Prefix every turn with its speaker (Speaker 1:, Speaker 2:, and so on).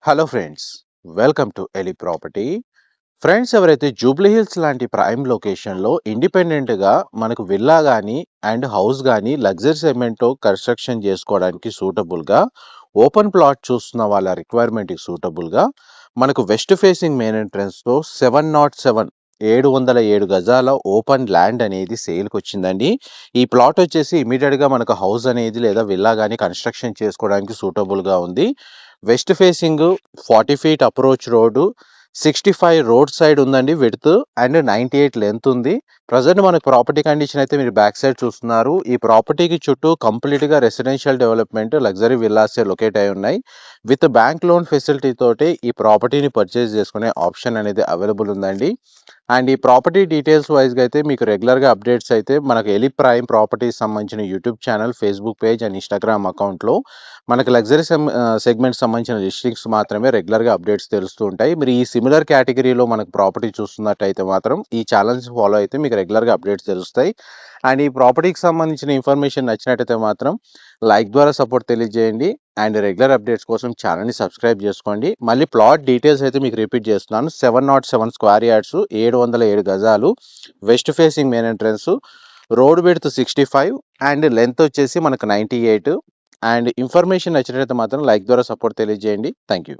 Speaker 1: Hello friends, welcome to Eli property. Friends, ఎవరైతే జూబ్లీ హిల్స్ లాంటి prime లొకేషన్లో ఇండిపెండెంట్గా మనకు విల్లా కానీ అండ్ హౌస్ కానీ లగ్జరీ సెగ్మెంట్తో కన్స్ట్రక్షన్ చేసుకోవడానికి సూటబుల్గా ఓపెన్ ప్లాట్ చూస్తున్న వాళ్ళ రిక్వైర్మెంట్కి సూటబుల్గా మనకు వెస్ట్ ఫేసింగ్ మెయిన్ ఎంట్రన్స్తో 707 గజాల ఓపెన్ ల్యాండ్ అనేది సేల్కి వచ్చిందండి. ఈ ప్లాట్ వచ్చేసి ఇమీడియట్గా మనకు హౌస్ అనేది లేదా విల్లా కానీ కన్స్ట్రక్షన్ చేసుకోవడానికి సూటబుల్గా ఉంది. West facing 40 feet approach road, 65 road side ఉందండి విడ్త్ అండ్ 98 లెంత్ ఉంది. ప్రజెంట్ మనకు ప్రాపర్టీ కండిషన్ అయితే మీరు బ్యాక్ సైడ్ చూస్తున్నారు. ఈ ప్రాపర్టీకి చుట్టూ కంప్లీట్గా రెసిడెన్షియల్ డెవలప్మెంట్ లగ్జరీ విల్లాసే లొకేట్ అయి ఉన్నాయి. విత్ బ్యాంక్ లోన్ ఫెసిలిటీ తోటి ఈ ప్రాపర్టీని పర్చేస్ చేసుకునే ఆప్షన్ అనేది అవైలబుల్ ఉందండి. అండ్ ఈ ప్రాపర్టీ డీటెయిల్స్ వైజ్గా అయితే మీకు రెగ్యులర్గా అప్డేట్స్ అయితే మనకు ఎలి ప్రైమ్ ప్రాపర్టీస్ సంబంధించిన YouTube channel, Facebook page and Instagram అకౌంట్లో మనకు లగ్జరీ సెగ్మెంట్ సంబంధించిన లిస్టింగ్స్ మాత్రమే రెగ్యులర్గా అప్డేట్స్ తెలుస్తూ ఉంటాయి. మీరు ఈ సిమిలర్ కేటగిరీలో మనకు ప్రాపర్టీ చూస్తున్నట్టయితే మాత్రం ఈ ఛానల్స్ ఫాలో అయితే మీకు రెగ్యులర్గా అప్డేట్స్ తెలుస్తాయి. అండ్ ఈ ప్రాపర్టీకి సంబంధించిన ఇన్ఫర్మేషన్ నచ్చినట్టయితే మాత్రం లైక్ ద్వారా సపోర్ట్ తెలియజేయండి. అండ్ రెగ్యులర్ అప్డేట్స్ కోసం ఛానల్ని సబ్స్క్రైబ్ చేసుకోండి. మళ్ళీ ప్లాట్ డీటెయిల్స్ అయితే మీకు రిపీట్ చేస్తున్నాను. 707 స్క్వేర్ యార్డ్స్, 707 గజాలు, west facing main entrance, road width 65 and length వచ్చేసి మనకు 98. అండ్ ఇన్ఫర్మేషన్ నచ్చినట్లయితే మాత్రం లైక్ ద్వారా సపోర్ట్ తెలియజేయండి. Thank you.